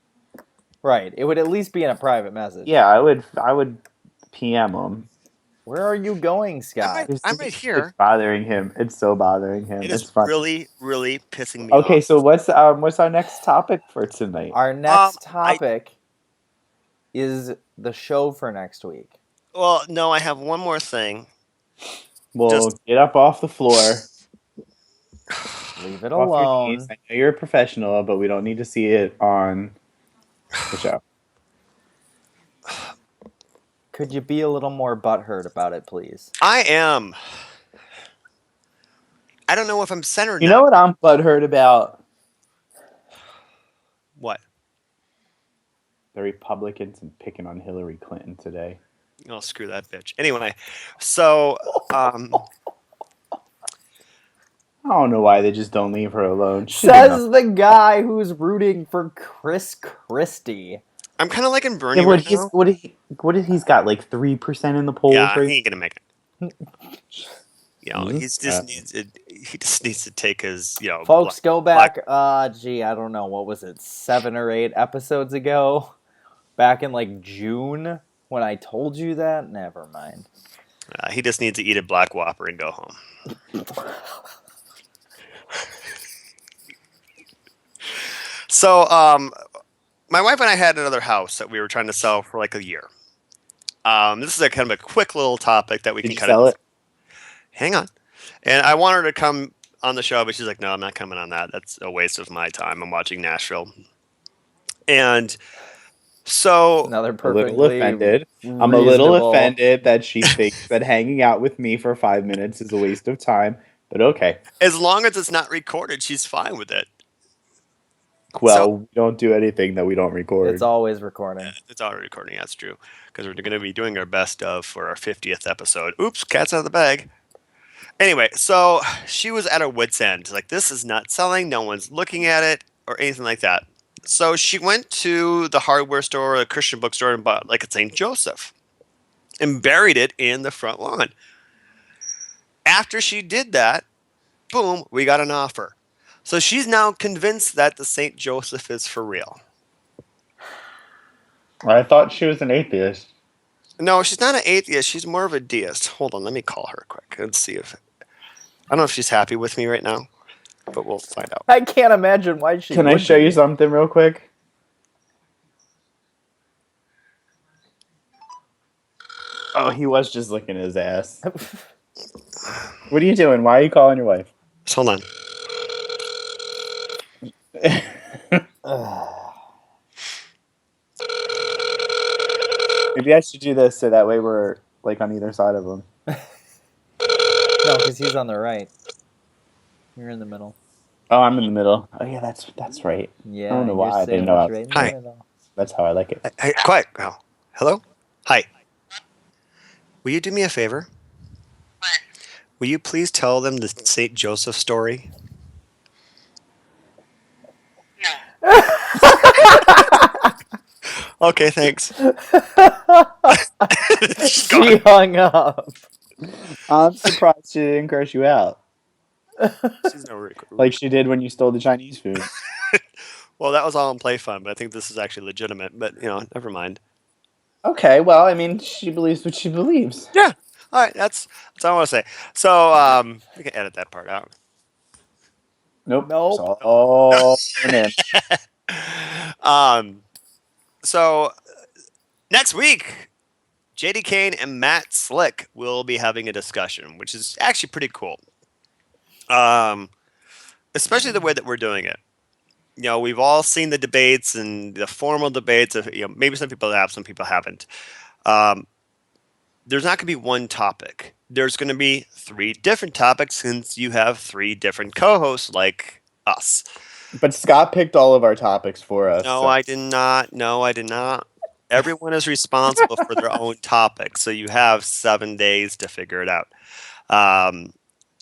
S2: Right. It would at least be in a private message.
S3: Yeah, I would PM him.
S2: Where are you going, Scott?
S1: I'm right here.
S3: It's bothering him. It's so bothering him.
S1: It
S3: It's
S1: is
S3: fun.
S1: really, really pissing me off.
S3: Okay, so what's our next topic for tonight?
S2: Our next topic is the show for next week.
S1: Well, no, I have one more thing.
S3: Well, get up off the floor.
S2: Leave it
S3: Off your
S2: alone.
S3: knees. I know you're a professional, but we don't need to see it on the show.
S2: Could you be a little more butthurt about it, please?
S1: I am. I don't know if I'm centered.
S3: You know what I'm butthurt about?
S1: What?
S3: The Republicans and picking on Hillary Clinton today.
S1: Oh, screw that bitch. Anyway, so
S3: I don't know why they just don't leave her alone.
S2: Says the guy who's rooting for Chris Christie.
S1: I'm kind of liking Bernie
S3: Yeah,
S1: right now.
S3: what did he's got like 3% in the polls,
S1: Yeah,
S3: right?
S1: he ain't gonna make it.
S3: Jesus.
S1: He just needs to take his
S2: Folks, go
S1: black.
S2: back. Gee, I don't know. What was it? 7 or 8 episodes ago, back in like June when I told you that. Never mind.
S1: He just needs to eat a black Whopper and go home. So, my wife and I had another house that we were trying to sell for like a year. This is a kind of a quick little topic that we
S3: Did
S1: can
S3: you
S1: kind
S3: sell
S1: of
S3: it?
S1: hang on. And I want her to come on the show, but she's like, "No, I'm not coming on that. That's a waste of my time. I'm watching Nashville." And so,
S2: Another
S3: A little
S2: perfectly
S3: offended. I'm a little
S2: reasonable-
S3: offended that she thinks that hanging out with me for 5 minutes is a waste of time. But okay.
S1: as long as it's not recorded, she's fine with it.
S3: Well, we don't do anything that we don't record.
S2: It's always recording.
S1: It's already recording. That's true, because we're going to be doing our best of for our 50th episode. Oops, cat's out of the bag. Anyway, so she was at her wit's end. Like, this is not selling. No one's looking at it or anything like that. So she went to the hardware store, a Christian bookstore, and bought like a St. Joseph and buried it in the front lawn. After she did that, boom, we got an offer. So she's now convinced that the St. Joseph is for real.
S3: I thought she was an atheist.
S1: No, she's not an atheist. She's more of a deist. Hold on, let me call her quick and see if... I don't know if she's happy with me right now, but we'll find out.
S2: I can't imagine why she.
S3: Can I
S2: would
S3: show
S2: be.
S3: you something real quick? Oh, he was just licking his ass. What are you doing? Why are you calling your wife?
S1: Just hold on.
S3: Maybe I should do this so that way we're like on either side of him.
S2: No, because he's on the right. You're in the middle.
S3: Oh, I'm in the middle. Oh yeah, that's right.
S2: Yeah.
S3: I don't know
S2: you're
S3: why I didn't
S2: sandwiched
S3: know.
S2: right in the
S1: Hi.
S2: middle.
S3: That's how I like it.
S1: Hey, quiet. Oh, hello? Hi. Will you do me a favor?
S4: What?
S1: Will you please tell them the St. Joseph story?
S4: No.
S1: Okay, thanks. She's
S2: She
S1: gone.
S2: hung up.
S3: I'm surprised she didn't curse you out
S1: She's no record.
S3: like she did when you stole the Chinese food.
S1: Well, that was all in play fun, but I think this is actually legitimate. But, never mind.
S3: Okay, well, I mean, she believes what she believes.
S1: Yeah. All right, that's all I want to say. So, we can edit that part out.
S3: Nope.
S2: Nope.
S3: It's all in.
S1: So next week, JD Cain and Matt Slick will be having a discussion, which is actually pretty cool. Especially the way that we're doing it. We've all seen the debates and the formal debates of, maybe some people have, some people haven't. There's not going to be one topic. There's going to be 3 different topics since you have 3 different co-hosts like us.
S3: But Scott picked all of our topics for us.
S1: No,
S3: so-
S1: I did not. No, I did not. Everyone is responsible for their own topic, so you have 7 days to figure it out.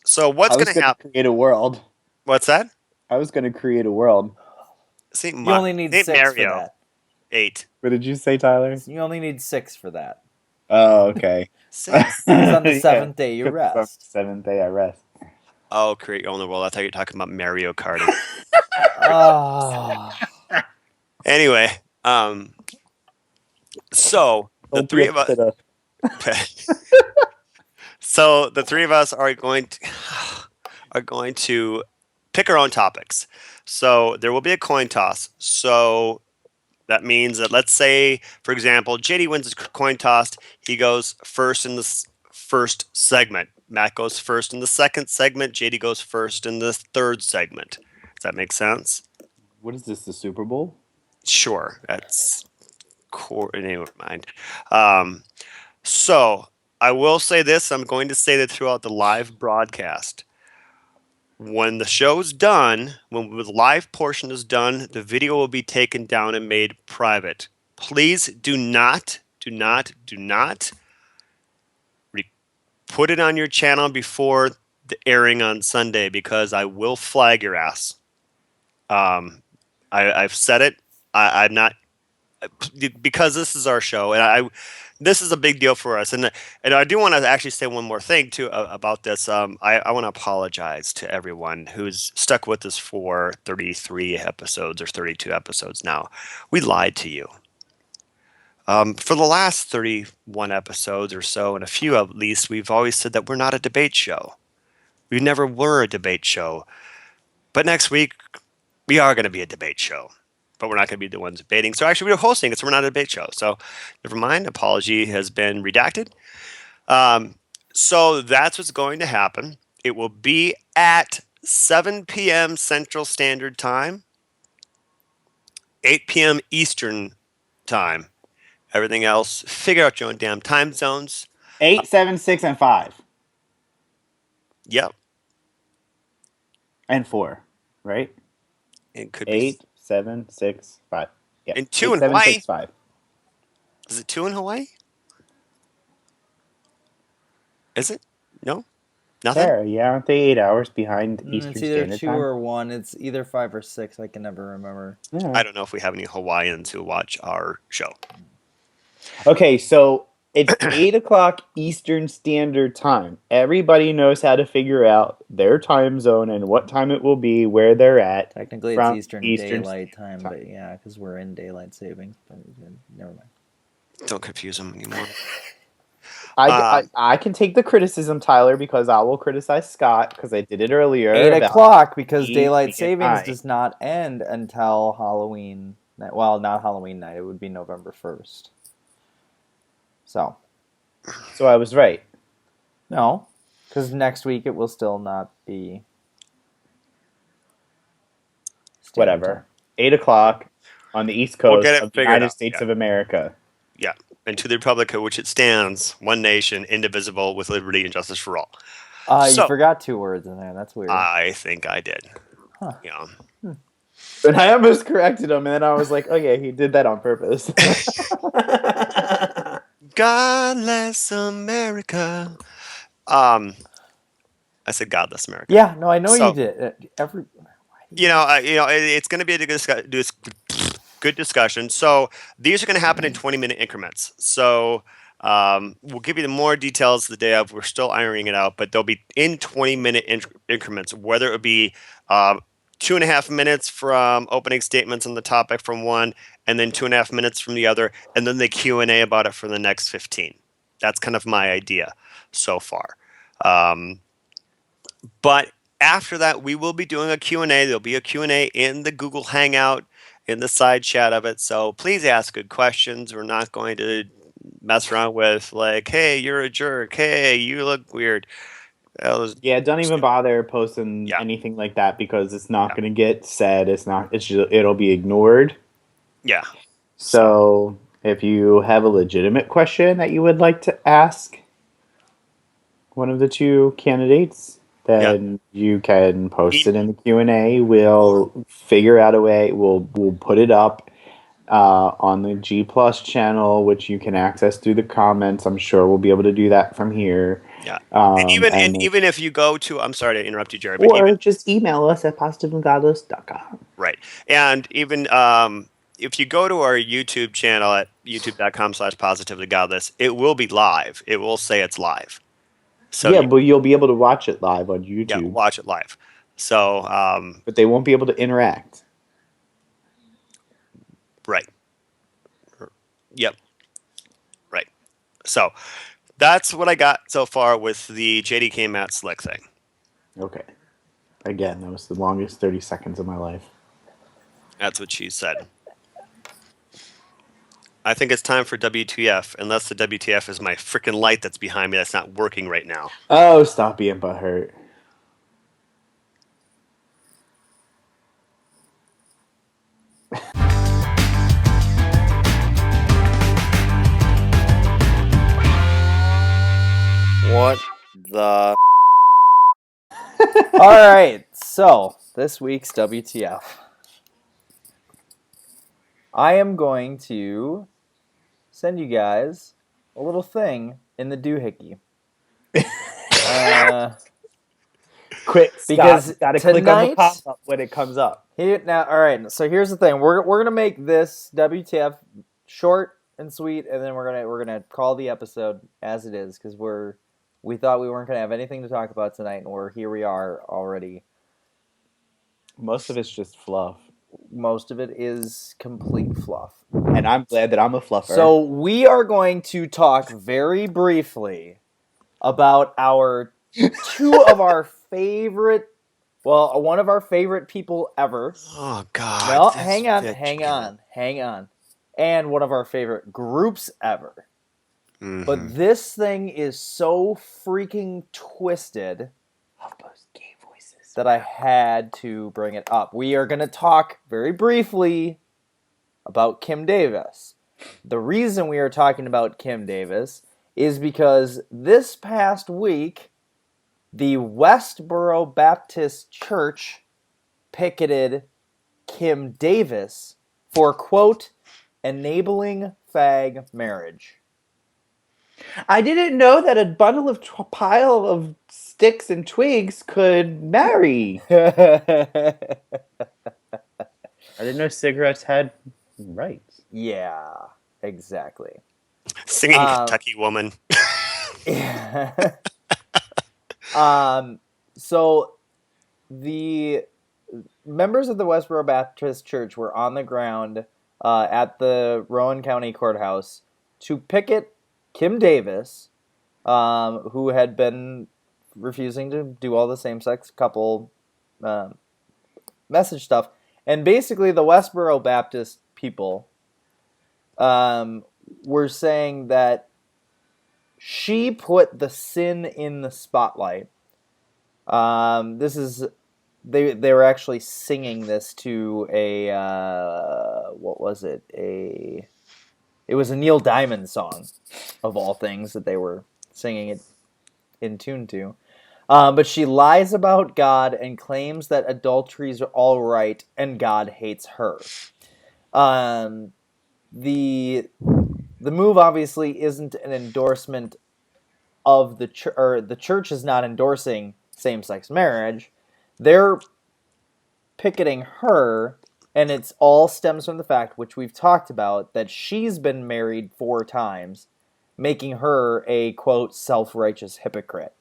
S1: So what's
S3: I was
S1: going to happen?
S3: create a world.
S1: What's that?
S3: I was going to create a world.
S1: St.
S2: You only need 6
S1: Mario.
S2: for that.
S1: 8.
S3: What did you say, Tyler?
S2: You only need 6 for that.
S3: Oh, okay.
S1: 6.
S2: Because on the
S3: Yeah.
S2: 7th day you
S3: On the
S2: rest.
S3: 7th day I rest.
S1: Oh, create your own world. I thought you were talking about Mario Kart.
S2: Oh.
S1: Anyway, so the
S3: Don't be
S1: 3 of us.
S3: upset.
S1: So the 3 of us are going to pick our own topics. So there will be a coin toss. So that means that, let's say, for example, JD wins his coin toss. He goes first in the first segment. Matt goes first in the second segment. JD goes first in the third segment. Does that make sense?
S3: What is this, the Super Bowl?
S1: Sure. That's core. Never mind. So I will say this. I'm going to say that throughout the live broadcast. When the show's done, when the live portion is done, the video will be taken down and made private. Please do not put it on your channel before the airing on Sunday, because I will flag your ass. I've said it. I'm not because this is our show, and this is a big deal for us, and I do want to actually say one more thing too about this. I want to apologize to everyone who's stuck with us for 33 episodes or 32 episodes now. We lied to you. For the last 31 episodes or so, and a few at least, we've always said that we're not a debate show. We never were a debate show. But next week, we are going to be a debate show. But we're not going to be the ones debating. So actually, we're hosting it, so we're not a debate show. So never mind. Apology has been redacted. So that's what's going to happen. It will be at 7 p.m. Central Standard Time, 8 p.m. Eastern Time. Everything else, figure out your own damn time zones.
S3: 8, 7, 6, and 5.
S1: Yep.
S3: And 4, right?
S1: It could be
S3: 8, 7, 6, 5. Yeah.
S1: and 2
S3: 8,
S1: in
S3: 7,
S1: Hawaii.
S3: 6, 5.
S1: Is it 2 in Hawaii? Is it? No? Nothing?
S3: There, yeah, aren't they 8 hours behind Eastern
S2: It's either
S3: Standard
S2: 2
S3: Time?
S2: or 1. It's either 5 or 6. I can never remember.
S3: Yeah.
S1: I don't know if we have any Hawaiians who watch our show.
S3: Okay, so it's 8 o'clock Eastern Standard Time. Everybody knows how to figure out their time zone and what time it will be, where they're at.
S2: Technically,
S3: From
S2: it's Eastern
S3: Eastern
S2: Daylight Time, but yeah, because we're in daylight savings. But never mind.
S1: Don't confuse them anymore.
S3: I can take the criticism, Tyler, because I will criticize Scott because I did it earlier.
S2: 8
S3: about
S2: o'clock because
S3: me
S2: daylight
S3: being
S2: savings
S3: high.
S2: does not end until Halloween night. Well, not Halloween night. It would be November 1st. So,
S3: So I was right.
S2: no, because next week it will still not be. standard
S3: Whatever.
S2: time.
S3: 8 o'clock on the East
S1: We'll
S3: Coast
S1: get it
S3: of the
S1: figured
S3: United
S1: out,
S3: States
S1: yeah.
S3: of America.
S1: Yeah. And to the republic of which it stands, one nation, indivisible, with liberty and justice for all.
S2: You forgot 2 words in there. That's weird.
S1: I think I did.
S2: Huh.
S1: Yeah.
S3: And I almost corrected him, and then I was like, oh yeah, he did that on purpose.
S1: Godless America. I said Godless America.
S2: Yeah, no, I know
S1: So-
S2: you did.
S1: It's going to be a good discussion. So these are going to happen in 20-minute increments. So we'll give you the more details the day of. We're still ironing it out, but they'll be in 20-minute increments, whether it be 2.5 minutes from opening statements on the topic from one, and then 2.5 minutes from the other, and then the Q&A about it for the next 15. That's kind of my idea so far. But after that, we will be doing a Q&A. There'll be a Q&A in the Google Hangout, in the side chat of it. So please ask good questions. We're not going to mess around with like, hey, you're a jerk. Hey, you look weird.
S3: Yeah, don't even bother posting anything like that because it's not going to get said. It'll be ignored.
S1: Yeah.
S3: So if you have a legitimate question that you would like to ask one of the two candidates, then you can post it in the Q&A. We'll figure out a way. We'll put it up on the G Plus channel, which you can access through the comments. I'm sure we'll be able to do that from here.
S1: Yeah. Even if you go to, I'm sorry to interrupt you, Jerry, but
S3: or just email us at positiveandgodless.com.
S1: Right. And even if you go to our YouTube channel at youtube.com/positivelygodless, it will be live. It will say it's live. So
S3: but you'll be able to watch it live on YouTube.
S1: Yeah, watch it live. So,
S3: but they won't be able to interact.
S1: Right. Yep. Right. So that's what I got so far with the JDK Matt Slick thing.
S3: Okay. Again, that was the longest 30 seconds of my life.
S1: That's what she said. I think it's time for WTF, unless the WTF is my freaking light that's behind me that's not working right now.
S3: Oh, stop being butthurt.
S1: What the?
S2: All right, so this week's WTF. I am going to send you guys a little thing in the doohickey.
S3: Quick,
S2: because
S3: gotta click on the pop-up when it comes up.
S2: All right, so here's the thing. We're gonna make this WTF short and sweet, and then we're gonna call the episode as it is because we thought we weren't gonna have anything to talk about tonight, and here we are already.
S3: Most of it's just fluff.
S2: Most of it is complete fluff.
S3: And I'm glad that I'm a fluffer.
S2: So we are going to talk very briefly about two of our favorite, one of our favorite people ever.
S1: Oh God!
S2: No, hang on, and one of our favorite groups ever.
S1: Mm-hmm.
S2: But this thing is so freaking twisted that I had to bring it up. We are going to talk very briefly about Kim Davis. The reason we are talking about Kim Davis is because this past week, the Westboro Baptist Church picketed Kim Davis for, quote, enabling fag marriage.
S3: I didn't know that a bundle of pile of sticks and twigs could marry. I didn't know cigarettes had rights.
S2: Yeah, exactly.
S1: Singing Kentucky Woman.
S2: So the members of the Westboro Baptist Church were on the ground at the Rowan County Courthouse to picket Kim Davis, who had been refusing to do all the same-sex couple message stuff. And basically the Westboro Baptist people were saying that she put the sin in the spotlight. They were actually singing this to a what was it? It was a Neil Diamond song, of all things, that they were singing it in tune to. But she lies about God and claims that adulteries are all right and God hates her. The move obviously isn't an endorsement of the church, or the church is not endorsing same-sex marriage. They're picketing her, and it all stems from the fact, which we've talked about, that she's been married 4 times, making her a, quote, self-righteous hypocrite.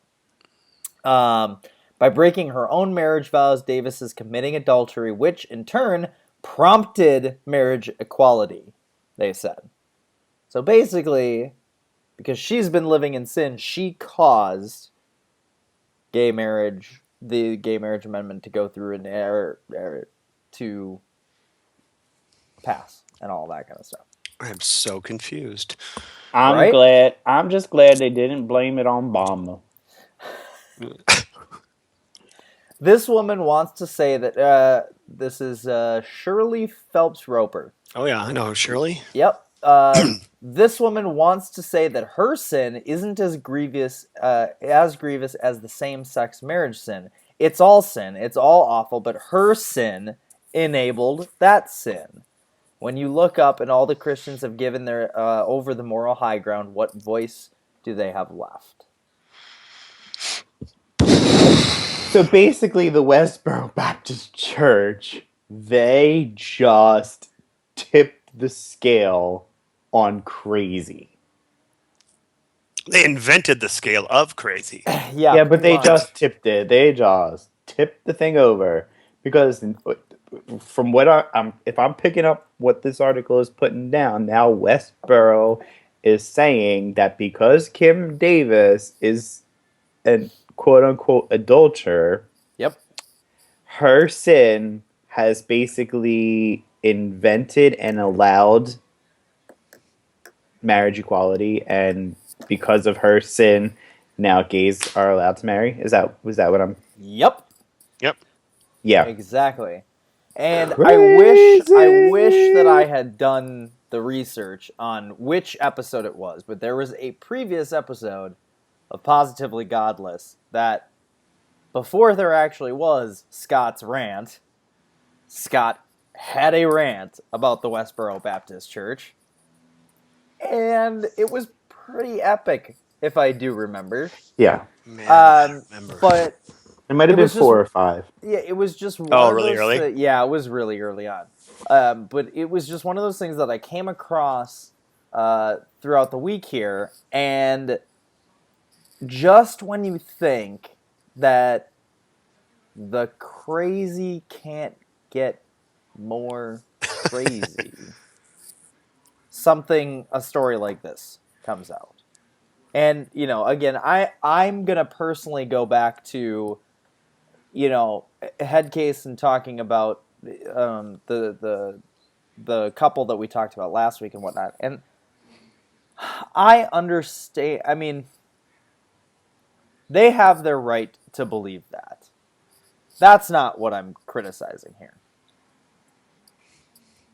S2: By breaking her own marriage vows, Davis is committing adultery, which in turn prompted marriage equality, they said. So basically, because she's been living in sin, she caused the gay marriage amendment to go through to pass and all that kind of stuff.
S1: I'm so confused.
S3: I'm just glad they didn't blame it on Obama.
S2: This woman wants to say that this is Shirley Phelps Roper.
S1: Oh yeah, I know Shirley.
S2: Yep. This woman wants to say that her sin isn't as grievous as the same-sex marriage sin. It's all sin. It's all awful, but her sin enabled that sin. When you look up and all the Christians have given their over the moral high ground, what voice do they have left?
S3: So basically, the Westboro Baptist Church, they just tipped the scale on crazy.
S1: They invented the scale of crazy.
S3: Yeah, but they just tipped it. They just tipped the thing over. Because from what if I'm picking up what this article is putting down, now Westboro is saying that because Kim Davis is an quote-unquote adulterer,
S2: yep,
S3: her sin has basically invented and allowed marriage equality, and because of her sin, now gays are allowed to marry. Was that what I'm?
S2: Yep.
S3: Yeah.
S2: Exactly. And
S3: Crazy.
S2: I wish that I had done the research on which episode it was, but there was a previous episode of Positively Godless that, before there actually was Scott's rant, Scott had a rant about the Westboro Baptist Church, and it was pretty epic, if I do remember.
S3: Yeah.
S1: Man, I remember.
S2: But
S3: It might have
S2: It
S3: been
S2: was just-
S3: 4 or 5.
S2: Yeah, it was just one
S1: Oh,
S2: of
S1: really
S2: those
S1: early?
S2: yeah, it was really early on. But it was just one of those things that I came across throughout the week here, and just when you think that the crazy can't get more crazy, a story like this comes out. And, again, I'm going to personally go back to, head case and talking about the couple that we talked about last week and whatnot. And I understand, I mean, they have their right to believe that. That's not what I'm criticizing here.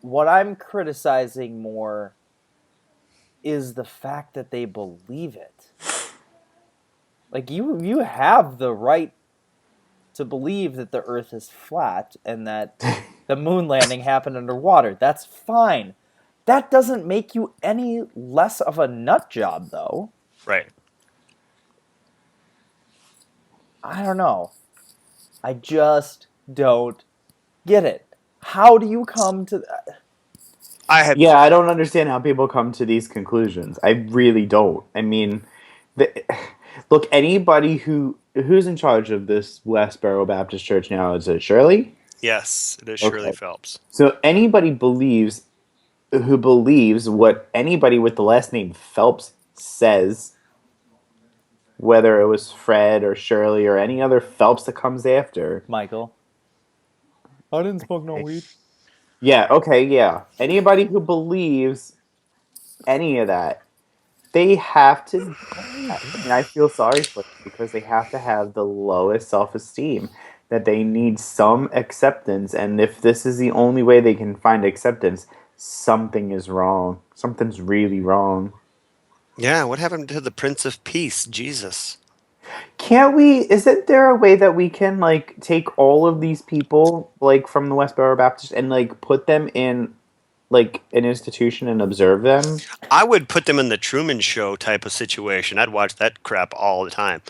S2: What I'm criticizing more is the fact that they believe it. Like, you have the right to believe that the Earth is flat and that the moon landing happened underwater. That's fine. That doesn't make you any less of a nut job, though.
S1: Right.
S2: I don't know. I just don't get it. How do you come to that?
S3: Yeah, I don't understand how people come to these conclusions. I really don't. I mean, look, anybody who's in charge of this Westboro Baptist Church now, is it Shirley?
S1: Yes, it is
S3: Okay.
S1: Shirley Phelps.
S3: So anybody who believes what anybody with the last name Phelps says, whether it was Fred or Shirley or any other Phelps that comes after.
S2: Michael. I didn't smoke no weed.
S3: Yeah, okay, yeah. Anybody who believes any of that, they have to. And I feel sorry for them because they have to have the lowest self-esteem, that they need some acceptance, and if this is the only way they can find acceptance, something is wrong. Something's really wrong.
S1: Yeah, what happened to the Prince of Peace, Jesus?
S3: Can't we? Isn't there a way that we can like take all of these people like from the Westboro Baptist and like put them in like an institution and observe them?
S1: I would put them in the Truman Show type of situation. I'd watch that crap all the time.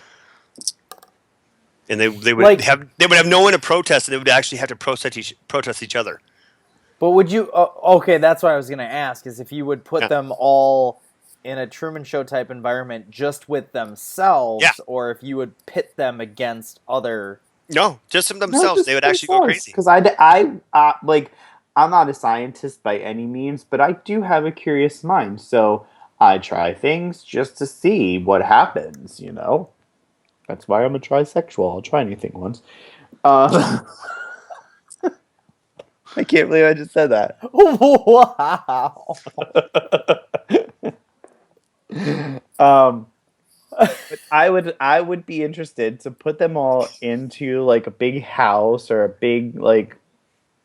S1: And they would
S2: Like-
S1: have no one to protest, and they would actually have to protest each other.
S2: But would you... okay, that's what I was going to ask, is if you would put
S1: Yeah.
S2: them all in a Truman Show type environment just with themselves,
S1: Yeah.
S2: or if you would pit them against other...
S1: No, just them themselves. They would actually go crazy.
S3: Because like, I'm not a scientist by any means, but I do have a curious mind. So I try things just to see what happens. That's why I'm a trisexual. I'll try anything once. I can't believe I just said that.
S2: Wow!
S3: But I would be interested to put them all into like a big house or a big like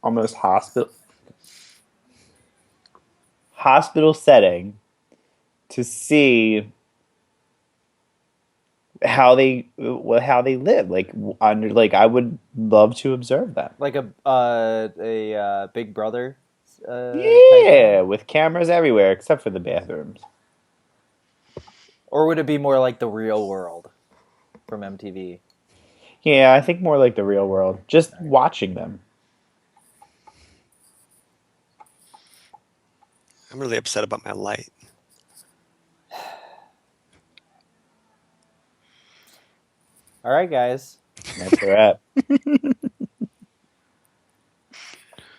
S3: almost hospital setting to see how they live, like under, like I would love to observe that.
S2: Like a Big Brother type
S3: Yeah, with cameras everywhere except for the bathrooms.
S2: Or would it be more like The Real World from MTV?
S3: Yeah, I think more like the real world. Just watching them.
S1: I'm really upset about my light.
S2: All right, guys.
S3: That's where at.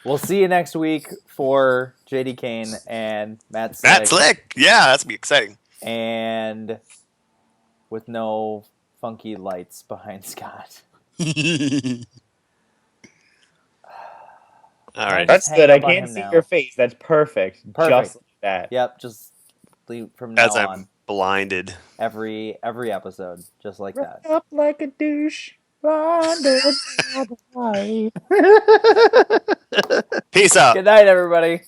S2: We'll see you next week for JD Cain and Matt Slick.
S1: Matt Slick! Yeah, that's going to be exciting.
S2: And with no funky lights behind Scott.
S1: All right.
S3: That's
S2: hang
S3: good. I
S2: up on
S3: can't
S2: him
S3: see
S2: now.
S3: your face. That's perfect.
S2: Perfect.
S3: Just like that.
S2: Yep, just leave from now
S1: As I'm
S2: on.
S1: blinded.
S2: Every episode, just like that.
S3: Up like a douche. Blinded by the light.
S1: Peace out.
S2: Good night, everybody.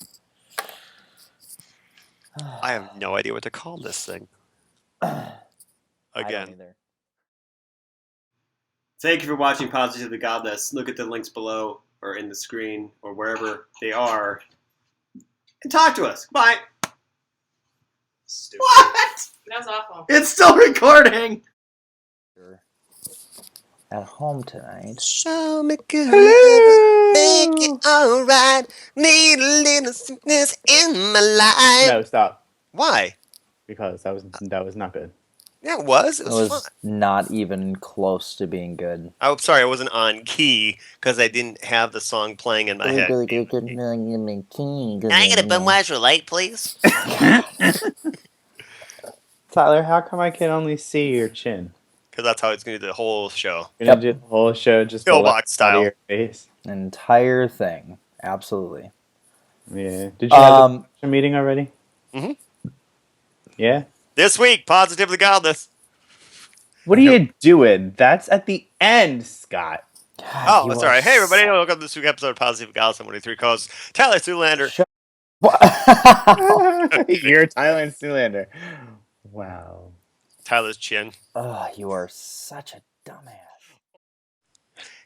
S1: I have no idea what to call this thing.
S2: I don't
S1: Again.
S2: either.
S5: Thank you for watching Positively Godless. Look at the links below or in the screen or wherever they are. And talk to us. Bye. Stupid. What?
S4: That was awful.
S5: It's still recording.
S2: Sure. at home tonight.
S1: Show me good.
S3: Hello.
S1: Make it alright. Need a little sickness in my life.
S3: No, stop.
S1: Why?
S3: Because that was not good.
S1: Yeah, it was. It
S2: It
S1: was fun.
S2: was not even close to being good.
S1: I'm sorry, I wasn't on key because I didn't have the song playing in my head. Can I get a Budweiser light, please?
S3: Tyler, how come I can only see your chin?
S1: Because that's how it's going to do the whole show.
S3: You're gonna do the whole show just the left
S1: Pillbox
S3: side of
S1: style.
S3: your face.
S2: An entire thing. Absolutely.
S3: Yeah. Did you have the meeting already?
S1: Mhm.
S3: Yeah.
S1: This week, Positively Godless.
S3: What are you doing? That's at the end, Scott.
S2: God,
S1: Oh,
S2: you
S1: that's
S2: are
S1: all right. Hey, everybody. Welcome to this week's episode of Positive Godless. I'm one of three co-hosts, Tyler Zoolander.
S3: You're Tyler Zoolander. Wow.
S1: Tyler's chin.
S2: Oh, you are such a dumbass.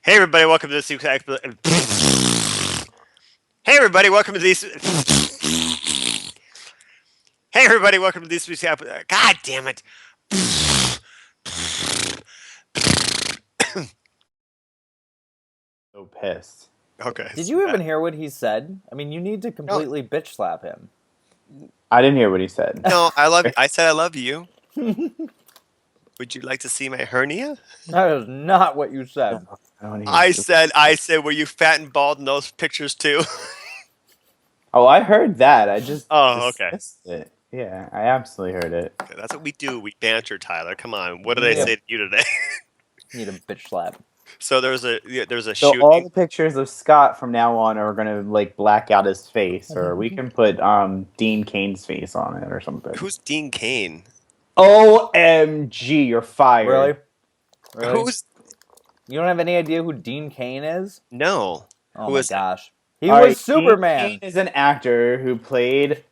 S1: Hey, everybody. Welcome to this week's episode. Hey, everybody. Welcome to this. Hey, everybody. Welcome to this week's episode. God damn it.
S3: So pissed.
S1: Okay.
S2: Did you even hear what he said? I mean, you need to completely bitch slap him.
S3: I didn't hear what he said.
S1: No, I said I love you. Would you like to see my hernia?
S2: That is not what you said.
S1: I said, were you fat and bald in those pictures too?
S3: Oh, I heard that. I just
S1: Okay.
S3: dismissed it. Yeah, I absolutely heard it.
S1: Okay, that's what we do. We banter, Tyler. Come on. What did I say to you today?
S2: Need a bitch slap.
S1: So there's a
S3: So
S1: shooting.
S3: all the pictures of Scott from now on are gonna like black out his face, or we can put Dean Kane's face on it or something.
S1: Who's Dean Cain?
S3: OMG, you're fired.
S2: Really?
S1: Who's
S2: You don't have any idea who Dean Cain is?
S1: no?
S2: Oh
S1: Who
S2: my
S1: is that?
S2: gosh. He
S3: All
S2: was
S3: right,
S2: Superman.
S3: Dean Cain is an actor who played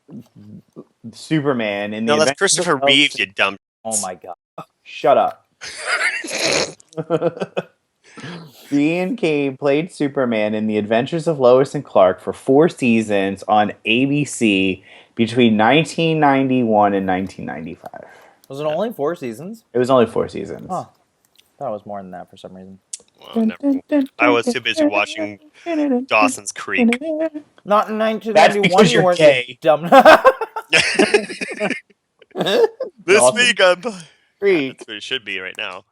S3: Superman in the
S1: No, that's
S3: Adventures
S1: Christopher
S3: of
S1: Reeve. You dumb.
S2: Oh my god.
S3: Shut up. Dean Cain played Superman in The Adventures of Lois and Clark for 4 seasons on ABC between 1991 and 1995.
S2: Was it only 4 seasons?
S3: It was only 4 seasons.
S2: Huh. Thought it was more than that for some reason.
S1: Well, never. I was too busy watching Dawson's Creek.
S2: Not in
S3: That's
S2: 1991.
S3: because
S2: You
S3: you're
S2: weren't
S3: gay.
S2: dumb.
S1: This
S3: Dawson's
S1: week on
S3: Creek.
S1: that's what it should be right now.